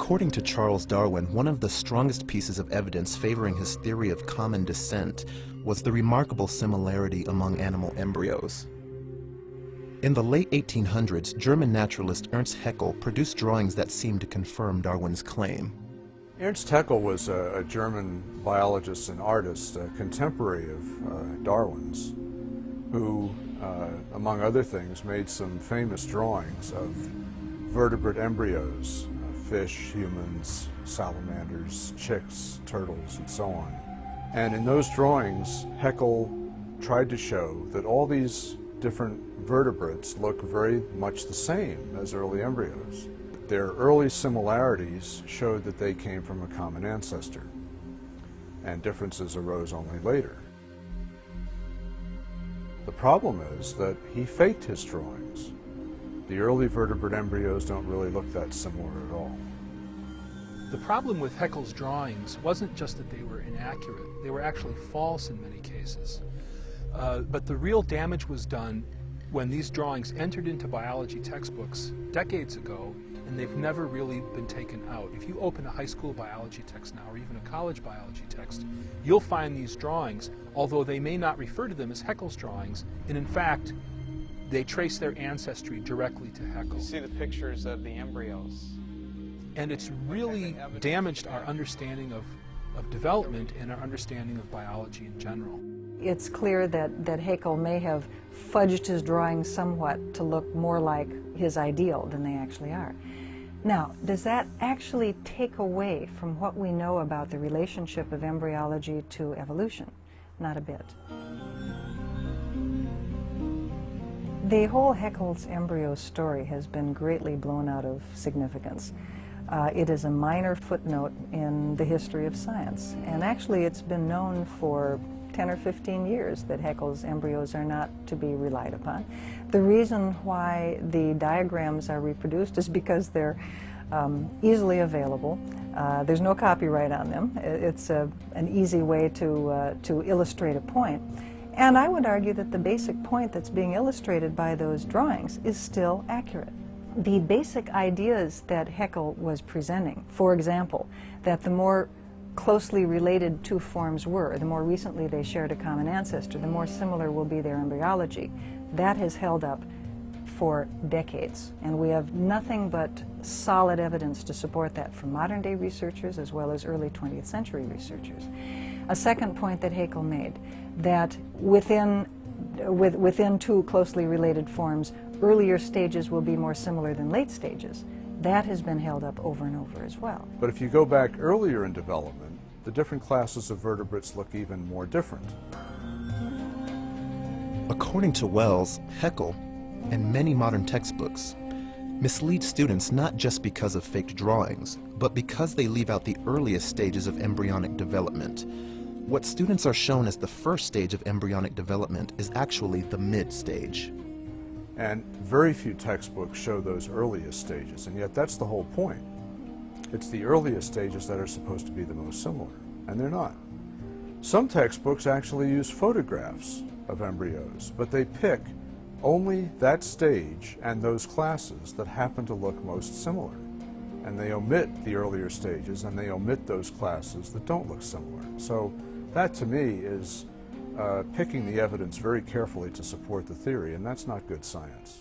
According to Charles Darwin, one of the strongest pieces of evidence favoring his theory of common descent was the remarkable similarity among animal embryos. In the late 1800s, German naturalist Ernst Haeckel produced drawings that seemed to confirm Darwin's claim. Ernst Haeckel was a German biologist and artist, a contemporary of Darwin's, who, among other things, made some famous drawings of vertebrate embryos, fish, humans, salamanders, chicks, turtles, and so on. And in those drawings, Haeckel tried to show that all these different vertebrates look very much the same as early embryos. Their early similarities showed that they came from a common ancestor, and differences arose only later. The problem is that he faked his drawings. The early vertebrate embryos don't really look that similar at all. The problem with Haeckel's drawings wasn't just that they were inaccurate, they were actually false in many cases. But the real damage was done when these drawings entered into biology textbooks decades ago, and they've never really been taken out. If you open a high school biology text now, or even a college biology text, you'll find these drawings, although they may not refer to them as Haeckel's drawings, and in fact, they trace their ancestry directly to Haeckel. You see the pictures of the embryos. And it's really damaged our understanding of development and our understanding of biology in general. It's clear that Haeckel may have fudged his drawings somewhat to look more like his ideal than they actually are. Now, does that actually take away from what we know about the relationship of embryology to evolution? Not a bit. The whole Haeckel's embryo story has been greatly blown out of significance. It is a minor footnote in the history of science, and actually it's been known for 10 or 15 years that Haeckel's embryos are not to be relied upon. The reason why the diagrams are reproduced is because they're easily available. There's no copyright on them. It's an easy way to illustrate a point. And I would argue that the basic point that's being illustrated by those drawings is still accurate. The basic ideas that Haeckel was presenting, for example, that the more closely related two forms were, the more recently they shared a common ancestor, the more similar will be their embryology, that has held up for decades. And we have nothing but solid evidence to support that from modern day researchers as well as early 20th century researchers. A second point that Haeckel made, that within two closely related forms, earlier stages will be more similar than late stages. That has been held up over and over as well. But if you go back earlier in development, the different classes of vertebrates look even more different. According to Wells, Haeckel, and many modern textbooks, mislead students not just because of faked drawings, but because they leave out the earliest stages of embryonic development. What students are shown as the first stage of embryonic development is actually the mid-stage. And very few textbooks show those earliest stages, and yet that's the whole point. It's the earliest stages that are supposed to be the most similar, and they're not. Some textbooks actually use photographs of embryos, but they pick only that stage and those classes that happen to look most similar. And they omit the earlier stages, and they omit those classes that don't look similar. So that, to me, is picking the evidence very carefully to support the theory, and that's not good science.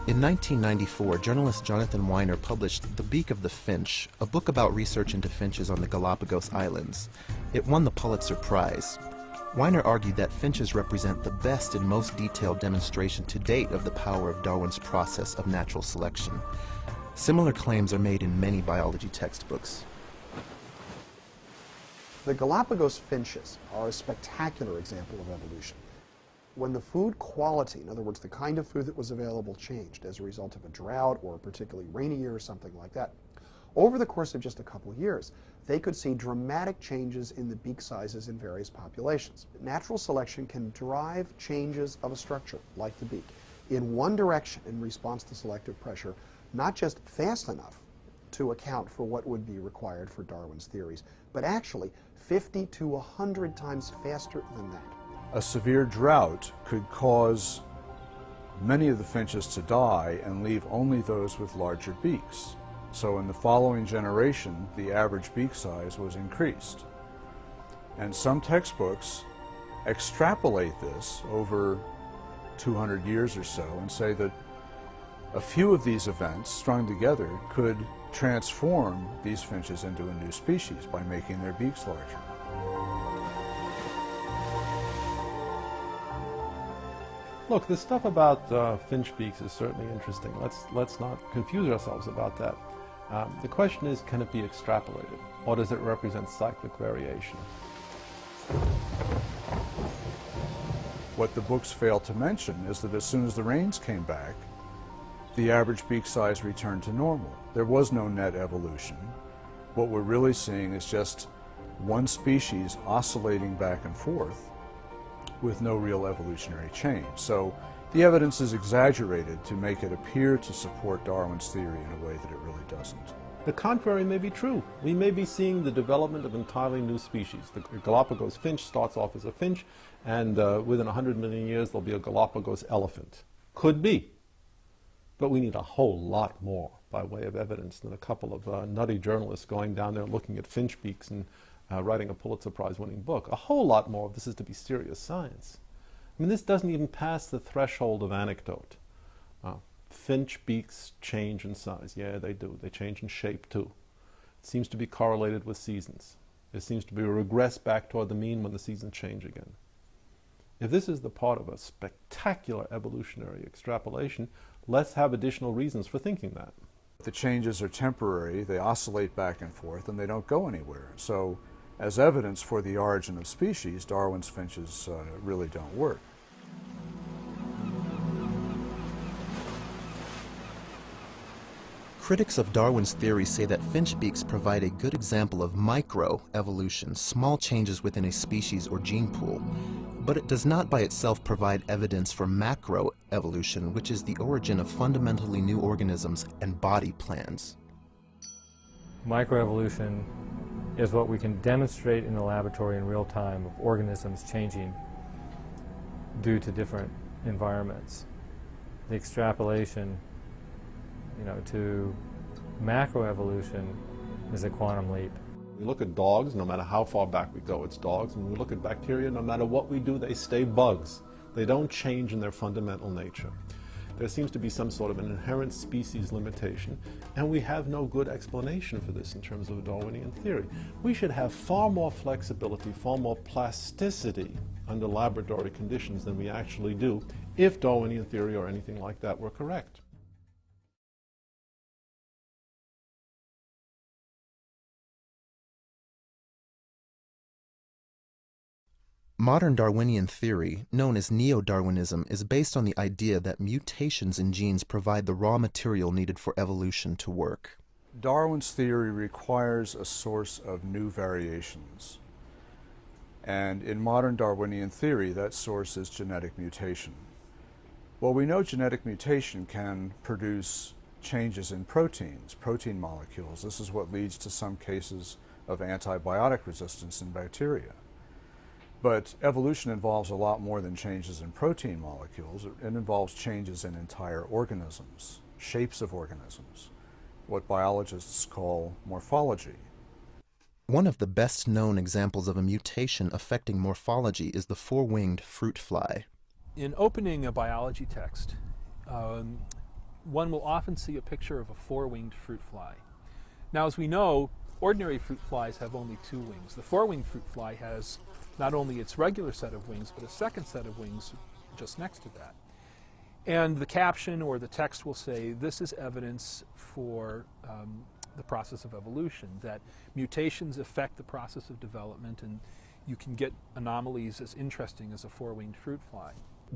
In 1994, journalist Jonathan Weiner published The Beak of the Finch, a book about research into finches on the Galapagos Islands. It won the Pulitzer Prize. Weiner argued that finches represent the best and most detailed demonstration to date of the power of Darwin's process of natural selection. Similar claims are made in many biology textbooks. The Galapagos finches are a spectacular example of evolution. When the food quality, in other words, the kind of food that was available, changed as a result of a drought or a particularly rainy year or something like that, over the course of just a couple of years, they could see dramatic changes in the beak sizes in various populations. Natural selection can drive changes of a structure, like the beak, in one direction in response to selective pressure, not just fast enough to account for what would be required for Darwin's theories, but actually 50 to 100 times faster than that. A severe drought could cause many of the finches to die and leave only those with larger beaks. So in the following generation, the average beak size was increased. And some textbooks extrapolate this over 200 years or so and say that a few of these events strung together could transform these finches into a new species by making their beaks larger. Look, the stuff about finch beaks is certainly interesting. Let's not confuse ourselves about that. The question is, can it be extrapolated, or does it represent cyclic variation? What the books fail to mention is that as soon as the rains came back, the average beak size returned to normal. There was no net evolution. What we're really seeing is just one species oscillating back and forth with no real evolutionary change. So the evidence is exaggerated to make it appear to support Darwin's theory in a way that it really doesn't. The contrary may be true. We may be seeing the development of entirely new species. The Galapagos finch starts off as a finch, and within 100 million years there'll be a Galapagos elephant. Could be. But we need a whole lot more by way of evidence than a couple of nutty journalists going down there looking at finch beaks and writing a Pulitzer Prize winning book. A whole lot more of this is to be serious science. I mean, this doesn't even pass the threshold of anecdote. Finch beaks change in size. Yeah, they do. They change in shape too. It seems to be correlated with seasons. It seems to be a regress back toward the mean when the seasons change again. If this is the part of a spectacular evolutionary extrapolation, let's have additional reasons for thinking that. The changes are temporary, they oscillate back and forth, and they don't go anywhere. So, as evidence for the origin of species, Darwin's finches really don't work. Critics of Darwin's theory say that finch beaks provide a good example of microevolution, small changes within a species or gene pool. But it does not by itself provide evidence for macroevolution, which is the origin of fundamentally new organisms and body plans. Microevolution is what we can demonstrate in the laboratory in real time of organisms changing due to different environments. The extrapolation, to macroevolution is a quantum leap. We look at dogs, no matter how far back we go, it's dogs. And we look at bacteria, no matter what we do, they stay bugs. They don't change in their fundamental nature. There seems to be some sort of an inherent species limitation, and we have no good explanation for this in terms of a Darwinian theory. We should have far more flexibility, far more plasticity under laboratory conditions than we actually do if Darwinian theory or anything like that were correct. Modern Darwinian theory, known as neo-Darwinism, is based on the idea that mutations in genes provide the raw material needed for evolution to work. Darwin's theory requires a source of new variations. And in modern Darwinian theory, that source is genetic mutation. Well, we know genetic mutation can produce changes in proteins, protein molecules. This is what leads to some cases of antibiotic resistance in bacteria. But evolution involves a lot more than changes in protein molecules. It involves changes in entire organisms, shapes of organisms, what biologists call morphology. One of the best known examples of a mutation affecting morphology is the four-winged fruit fly. In opening a biology text, one will often see a picture of a four-winged fruit fly. Now, as we know, ordinary fruit flies have only two wings. The four-winged fruit fly has not only its regular set of wings, but a second set of wings just next to that. And the caption or the text will say, this is evidence for the process of evolution, that mutations affect the process of development, and you can get anomalies as interesting as a four-winged fruit fly.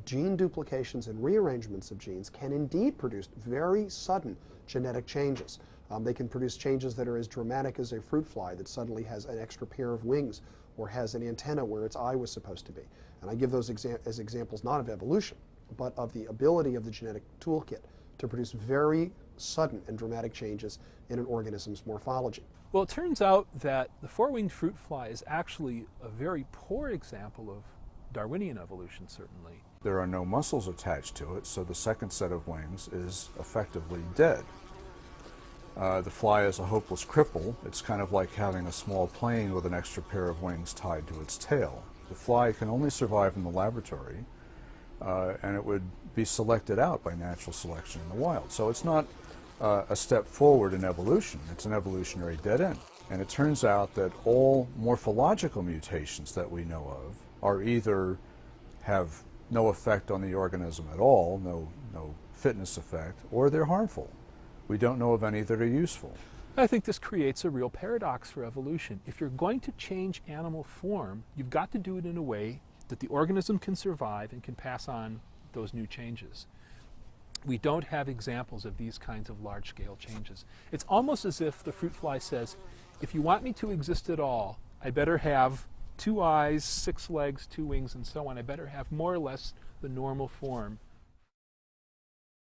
Gene duplications and rearrangements of genes can indeed produce very sudden genetic changes. They can produce changes that are as dramatic as a fruit fly that suddenly has an extra pair of wings or has an antenna where its eye was supposed to be. And I give those as examples not of evolution, but of the ability of the genetic toolkit to produce very sudden and dramatic changes in an organism's morphology. Well, it turns out that the four-winged fruit fly is actually a very poor example of Darwinian evolution, certainly. There are no muscles attached to it, so the second set of wings is effectively dead. The fly is a hopeless cripple. It's kind of like having a small plane with an extra pair of wings tied to its tail. The fly can only survive in the laboratory, and it would be selected out by natural selection in the wild. So it's not a step forward in evolution. It's an evolutionary dead end. And it turns out that all morphological mutations that we know of are either have no effect on the organism at all, no fitness effect, or they're harmful. We don't know of any that are useful. I think this creates a real paradox for evolution. If you're going to change animal form, you've got to do it in a way that the organism can survive and can pass on those new changes. We don't have examples of these kinds of large-scale changes. It's almost as if the fruit fly says, if you want me to exist at all, I better have 2 eyes, 6 legs, 2 wings, and so on. I better have more or less the normal form